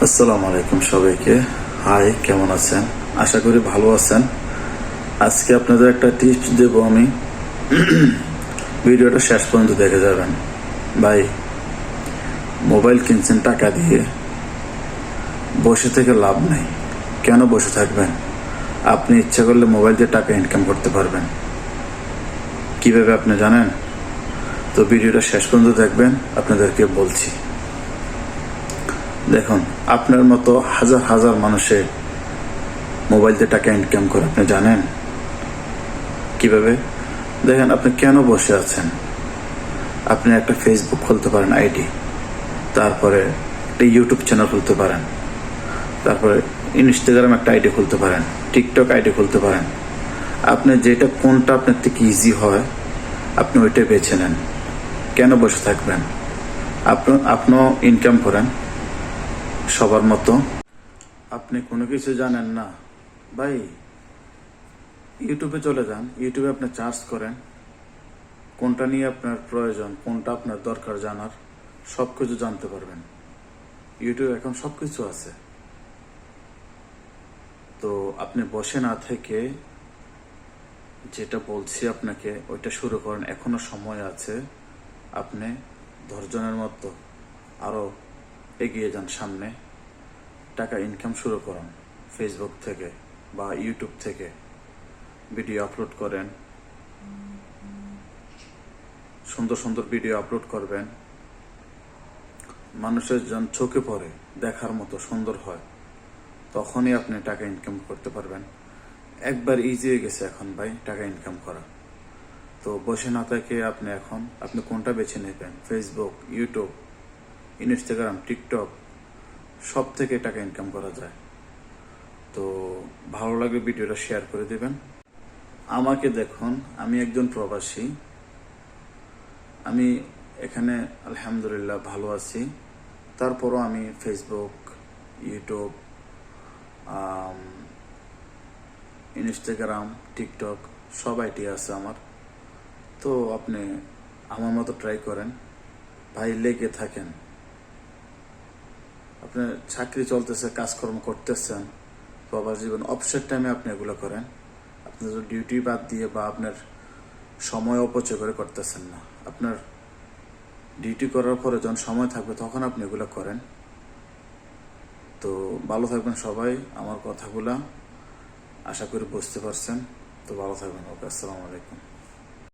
আসসালামু আলাইকুম সবাইকে। হাই, কেমন আছেন? আশা করি ভালো আছেন। আজকে আপনাদের একটা টিপস দেব আমি। ভিডিওটা শেষ পর্যন্ত দেখে যাবেন। ভাই, মোবাইল কিনছেন টাকা দিয়ে, বসে থেকে লাভ নেই। কেন বসে থাকবেন? আপনি ইচ্ছা করলে মোবাইল দিয়ে টাকা ইনকাম করতে পারবেন। কিভাবে আপনি জানেন? তো ভিডিওটা শেষ পর্যন্ত দেখবেন, আপনাদেরকে বলছি। দেখুন, আপনার মতো হাজার হাজার মানুষে মোবাইল দিয়ে টাকা ইনকাম করে, আপনি জানেন কিভাবে? দেখেন, আপনি কেন বসে আছেন? আপনি একটা ফেসবুক খুলতে পারেন আইডি, তারপরে একটা ইউটিউব চ্যানেল খুলতে পারেন, তারপরে ইনস্টাগ্রাম একটা আইডি খুলতে পারেন, টিকটক আইডি খুলতে পারেন। আপনি যেটা কোনটা আপনার থেকে ইজি হয় আপনি ওইটা বেছে নেন। কেন বসে থাকবেন? আপনিও ইনকাম করেন সবার মতো। আপনি কোনো কিছু জানেন না ভাই, ইউটিউবে চলে যান। ইউটিউবে আপনি সার্চ করেন কোনটা নিয়ে আপনার প্রয়োজন, কোনটা আপনার দরকার জানার, সবকিছু জানতে পারবেন। ইউটিউবে এখন সবকিছু আছে। তো আপনি বসে না থেকে যেটা বলছি আপনাকে ওইটা শুরু করেন। এখনো সময় আছে। আপনি 10 জনের মতো আরো এগিয়ে যান সামনে। টাকা ইনকাম শুরু করুন ফেসবুক থেকে বা ইউটিউব থেকে। ভিডিও আপলোড করেন, সুন্দর সুন্দর ভিডিও আপলোড করবেন। মানুষের যখন চোখে পড়ে, দেখার মতো সুন্দর হয়, তখনই আপনি টাকা ইনকাম করতে পারবেন। একবার ইজি হয়ে গেছে এখন ভাই টাকা ইনকাম করা। তো বসে না থেকে আপনি কোনটা বেছে নেবেন? ফেসবুক, ইউটিউব, ইনস্টাগ্রাম, টিকটক, সব থেকে টাকা ইনকাম করা যায়। তো ভালো লাগলে ভিডিওটা শেয়ার করে দিবেন। আমাকে দেখুন, আমি একজন প্রবাসী। আমি এখানে আলহামদুলিল্লাহ ভালো আছি। তারপরও আমি ফেসবুক, ইউটিউব, ইনস্টাগ্রাম, টিকটক সব আইডি আছে আমার। তো আপনি আমার মতো ট্রাই করেন ভাই, লেগে থাকেন। আপনার চাকরি চলতেছে, কাজকর্ম করতেছেন, প্রবাস জীবন, অবসর টাইমে আপনি এগুলো করেন। আপনি যদি ডিউটি বাদ দিয়ে বা আপনার সময় অপচয় করে করতেছেন না, আপনার ডিউটি করার পরে যখন সময় থাকবে তখন আপনি এগুলো করেন। তো ভালো থাকবেন সবাই। আমার কথাগুলা আশা করি বুঝতে পারছেন। তো ভালো থাকবেন। ওকে, আসসালামু আলাইকুম।